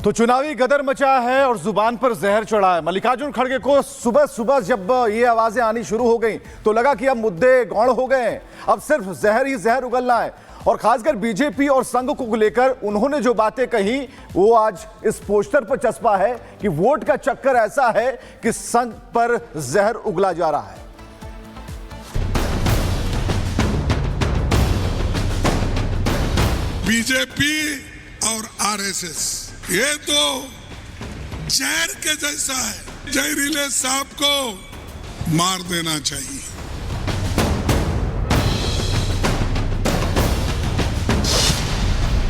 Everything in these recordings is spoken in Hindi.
तो चुनावी गदर मचा है और जुबान पर जहर चढ़ा है। मल्लिकार्जुन खड़गे को सुबह सुबह जब ये आवाजें आनी शुरू हो गई तो लगा कि अब मुद्दे गौण हो गए हैं, अब सिर्फ जहर ही जहर उगलना है। और खासकर बीजेपी और संघ को लेकर उन्होंने जो बातें कही वो आज इस पोस्टर पर चस्पा है कि वोट का चक्कर ऐसा है कि संघ पर जहर उगला जा रहा है। बीजेपी और आरएसएस ये तो जहर के जैसा है, जहरीले सांप को मार देना चाहिए।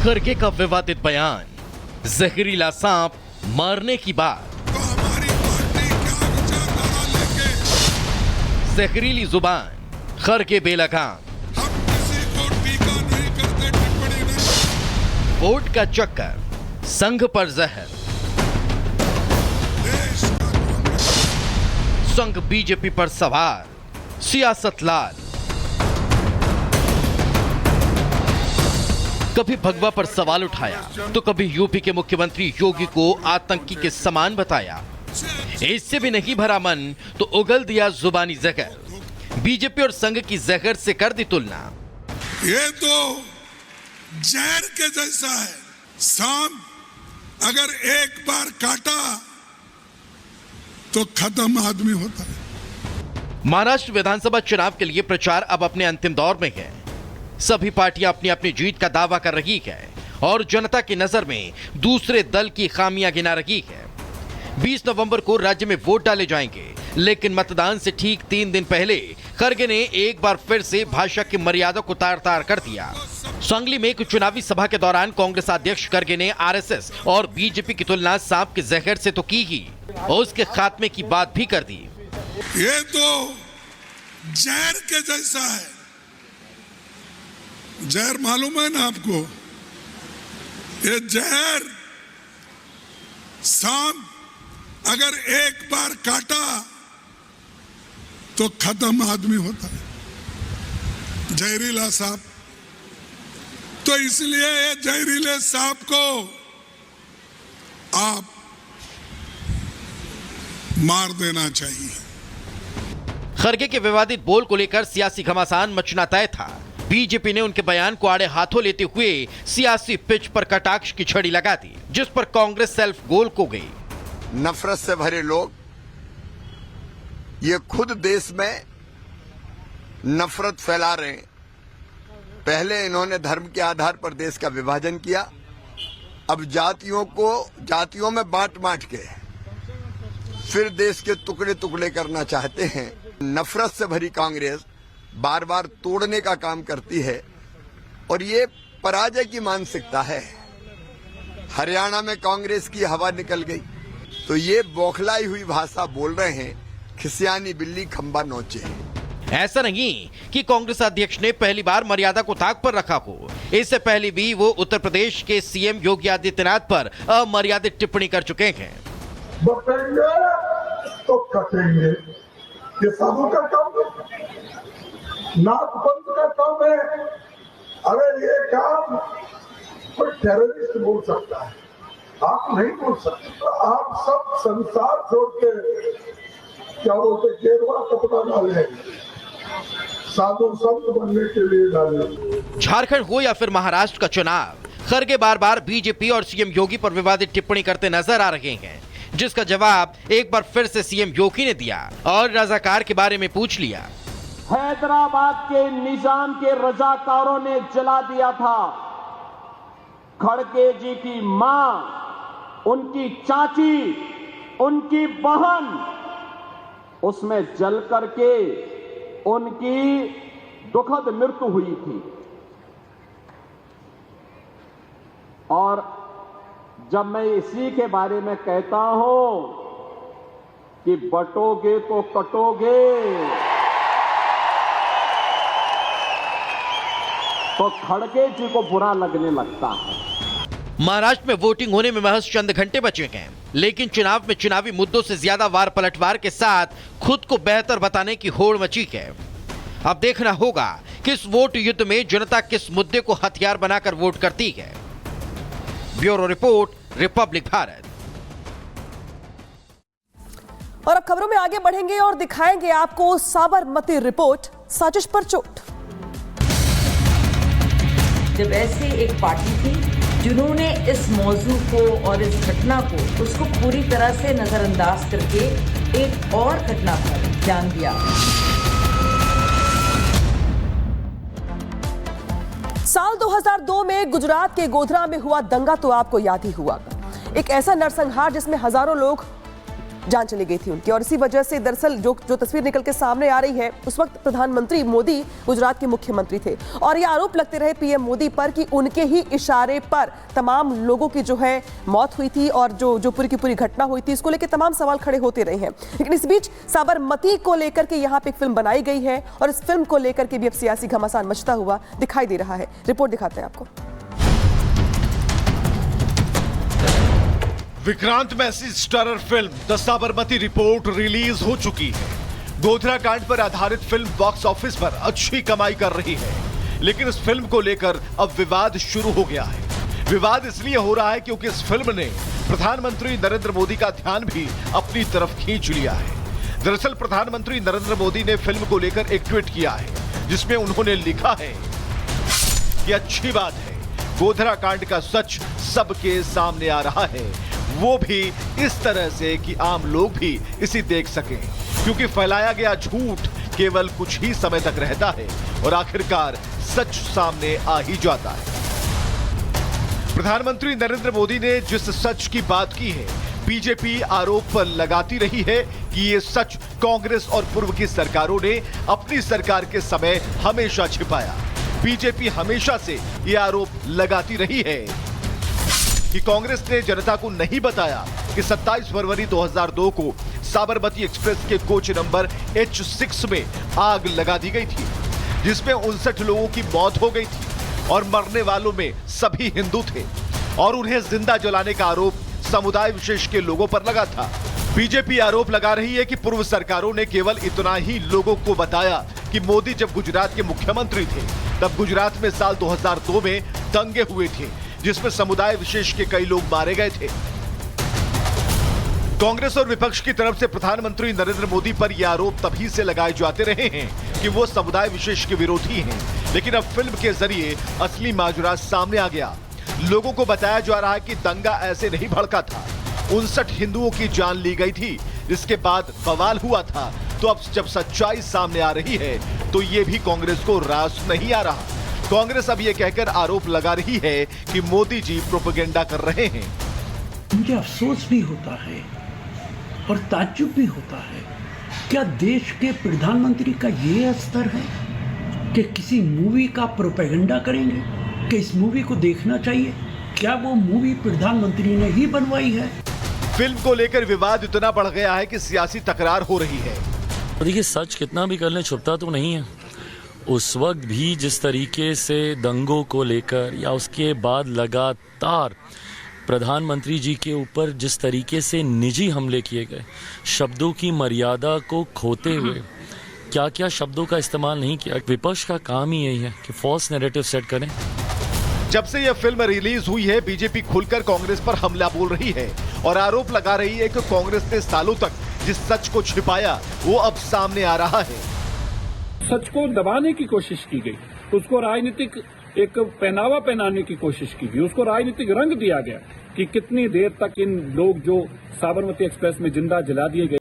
खड़गे का विवादित बयान, जहरीला सांप मारने की बात। तो हमारी पार्टी क्या विचारधारा लेके, जहरीली जुबान, खड़गे बेलगाम। हम किसी को टीका नहीं करते, टिप्पणी नहीं। वोट का चक्कर, संघ पर जहर। देश का कांग्रेस संघ बीजेपी पर सवार, सियासत लाल। कभी भगवा पर सवाल उठाया तो कभी यूपी के मुख्यमंत्री योगी को आतंकी के समान बताया। इससे भी नहीं भरा मन तो उगल दिया जुबानी जहर। बीजेपी और संघ की जहर से कर दी तुलना। ये तो जहर के जैसा है, सांप अगर एक बार काटा तो खत्म आदमी होता है। महाराष्ट्र विधानसभा चुनाव के लिए प्रचार अब अपने अंतिम दौर में है। सभी पार्टियां अपनी अपनी जीत का दावा कर रही है और जनता की नजर में दूसरे दल की खामियां गिना रही है। 20 नवंबर को राज्य में वोट डाले जाएंगे, लेकिन मतदान से ठीक 3 दिन पहले खड़गे ने एक बार फिर से भाषा की मर्यादा को तार तार कर दिया। सांगली में एक चुनावी सभा के दौरान कांग्रेस अध्यक्ष खड़गे ने आरएसएस और बीजेपी की तुलना सांप के जहर से तो की ही और उसके खात्मे की बात भी कर दी। ये तो जहर के जैसा है। जहर मालूम है ना आपको? ये जहर सांप अगर एक बार काटा तो खत्म आदमी होता है, जहरीला सांप। तो इसलिए ये जहरीले सांप को आप मार देना चाहिए। खड़गे के विवादित बोल को लेकर सियासी घमासान मचना तय था। बीजेपी ने उनके बयान को आड़े हाथों लेते हुए सियासी पिच पर कटाक्ष की छड़ी लगा दी, जिस पर कांग्रेस सेल्फ गोल को गई। नफरत से भरे लोग ये खुद देश में नफरत फैला रहे हैं। पहले इन्होंने धर्म के आधार पर देश का विभाजन किया, अब जातियों में बांट के फिर देश के टुकड़े टुकड़े करना चाहते हैं। नफरत से भरी कांग्रेस बार बार तोड़ने का काम करती है और ये पराजय की मानसिकता है। हरियाणा में कांग्रेस की हवा निकल गई तो ये बौखलाई हुई भाषा बोल रहे हैं, खिसियानी बिल्ली खंबा नोचे। ऐसा नहीं कि कांग्रेस अध्यक्ष ने पहली बार मर्यादा को ताक पर रखा हो। इससे पहले भी वो उत्तर प्रदेश के सीएम योगी आदित्यनाथ पर अमर्यादित टिप्पणी कर चुके हैं। बटेंगे तो कटेंगे, ये साधु का काम है, नाथ पंथ का काम है। अरे ये काम कोई टेररिस्ट बोल सकता है, आप नहीं बोल सकते। तो आप सब संसार छोड़ के क्या बोलते गेरुआ कपड़ा डाले, साधु संत बनने के लिए डाले। झारखंड हो या फिर महाराष्ट्र का चुनाव, खड़गे बार बार बीजेपी और सीएम योगी पर विवादित टिप्पणी करते नजर आ रहे हैं, जिसका जवाब एक बार फिर से सीएम योगी ने दिया और रजाकार के बारे में पूछ लिया। हैदराबाद के निजाम के रजाकारों ने जला दिया था। खड़गे जी की मां, उनकी चाची, उनकी बहन उसमें जल करके उनकी दुखद मृत्यु हुई थी। और जब मैं इसी के बारे में कहता हूं कि बटोगे तो कटोगे, तो खड़गे जी को बुरा लगने लगता है। महाराष्ट्र में वोटिंग होने में महज चंद घंटे बचे हैं, लेकिन चुनाव में चुनावी मुद्दों से ज्यादा वार पलटवार के साथ खुद को बेहतर बताने की होड़ मची है। अब देखना होगा कि इस वोट युद्ध में जनता किस मुद्दे को हथियार बनाकर वोट करती है। Bureau report, Republic Bharat. और अब खबरों में आगे बढ़ेंगे और दिखाएंगे आपको साबरमती रिपोर्ट, साजिश पर चोट। जब ऐसे एक पार्टी थी जिन्होंने इस मौजू को और इस घटना को उसको पूरी तरह से नजरअंदाज करके एक और घटना पर ध्यान दिया। साल 2002 में गुजरात के गोधरा में हुआ दंगा तो आपको याद ही हुआ। एक ऐसा नरसंहार जिसमें हजारों लोग जान चली गई थी उनकी, और इसी वजह से दरअसल जो तस्वीर निकल के सामने आ रही है, उस वक्त प्रधानमंत्री मोदी गुजरात के मुख्यमंत्री थे और ये आरोप लगते रहे पीएम मोदी पर कि उनके ही इशारे पर तमाम लोगों की जो है मौत हुई थी और जो पूरी की पूरी घटना हुई थी, इसको लेकर तमाम सवाल खड़े होते रहे हैं। लेकिन इस बीच साबरमती को लेकर के यहाँ पे एक फिल्म बनाई गई है और इस फिल्म को लेकर के भी अब सियासी घमासान मचता हुआ दिखाई दे रहा है। रिपोर्ट दिखाते हैं आपको। Vikrant Massey starrer film the Sabarmati report release हो चुकी है। गोधरा कांड पर आधारित फिल्म बॉक्स ऑफिस पर अच्छी कमाई कर रही है, लेकिन इस फिल्म को लेकर अब विवाद शुरू हो गया है। विवाद इसलिए हो रहा है क्योंकि इस फिल्म ने प्रधानमंत्री नरेंद्र मोदी का ध्यान भी अपनी तरफ खींच लिया है। दरअसल प्रधानमंत्री नरेंद्र मोदी ने फिल्म को लेकर एक ट्वीट किया है जिसमें उन्होंने लिखा है कि अच्छी बात है, गोधरा कांड का सच सबके सामने आ रहा है, वो भी इस तरह से कि आम लोग भी इसे देख सकें, क्योंकि फैलाया गया झूठ केवल कुछ ही समय तक रहता है और आखिरकार सच सामने आ ही जाता है। प्रधानमंत्री नरेंद्र मोदी ने जिस सच की बात की है, बीजेपी आरोप पर लगाती रही है कि ये सच कांग्रेस और पूर्व की सरकारों ने अपनी सरकार के समय हमेशा छिपाया। बीजेपी हमेशा से ये आरोप लगाती रही है कि कांग्रेस ने जनता को नहीं बताया कि 27 फरवरी 2002 को साबरमती एक्सप्रेस के कोच नंबर H6 में आग लगा दी गई थी, जिसमें 59 लोगों की मौत हो गई थी और मरने वालों में सभी हिंदू थे और उन्हें जिंदा जलाने का आरोप समुदाय विशेष के लोगों पर लगा था। बीजेपी आरोप लगा रही है कि पूर्व सरकारों ने केवल इतना ही लोगों को बताया कि मोदी जब गुजरात के मुख्यमंत्री थे तब गुजरात में साल 2002 में दंगे हुए थे जिसमें समुदाय विशेष के कई लोग मारे गए थे। कांग्रेस और विपक्ष की तरफ से प्रधानमंत्री नरेंद्र मोदी पर यह आरोप तभी से लगाए जाते रहे हैं कि वो समुदाय विशेष के विरोधी हैं, लेकिन अब फिल्म के जरिए असली माजरा सामने आ गया। लोगों को बताया जा रहा है कि दंगा ऐसे नहीं भड़का था, 59 हिंदुओं की जान ली गई थी, जिसके बाद बवाल हुआ था। तो अब जब सच्चाई सामने आ रही है तो ये भी कांग्रेस को रास नहीं आ रहा। कांग्रेस अब ये कहकर आरोप लगा रही है कि मोदी जी प्रोपेगेंडा कर रहे हैं। मुझे अफसोस भी होता है और ताज्जुब भी होता है, क्या देश के प्रधानमंत्री का ये स्तर है कि किसी मूवी का प्रोपेगेंडा करेंगे कि इस मूवी को देखना चाहिए? क्या वो मूवी प्रधानमंत्री ने ही बनवाई है? फिल्म को लेकर विवाद इतना बढ़ गया है कि सियासी तकरार हो रही है। देखिए, सच कितना भी कर लें छुपता तो नहीं है। उस वक्त भी जिस तरीके से दंगों को लेकर या उसके बाद लगातार प्रधानमंत्री जी के ऊपर जिस तरीके से निजी हमले किए गए, शब्दों की मर्यादा को खोते हुए क्या क्या शब्दों का इस्तेमाल नहीं किया। विपक्ष का काम ही यही है कि फॉल्स नैरेटिव सेट करें। जब से यह फिल्म रिलीज हुई है, बीजेपी खुलकर कांग्रेस पर हमला बोल रही है और आरोप लगा रही है कि कांग्रेस ने सालों तक जिस सच को छिपाया वो अब सामने आ रहा है। सच को दबाने की कोशिश की गई, उसको राजनीतिक एक पहनावा पहनाने की कोशिश की गई, उसको राजनीतिक रंग दिया गया कि कितनी देर तक इन लोग जो साबरमती एक्सप्रेस में जिंदा जला दिए गए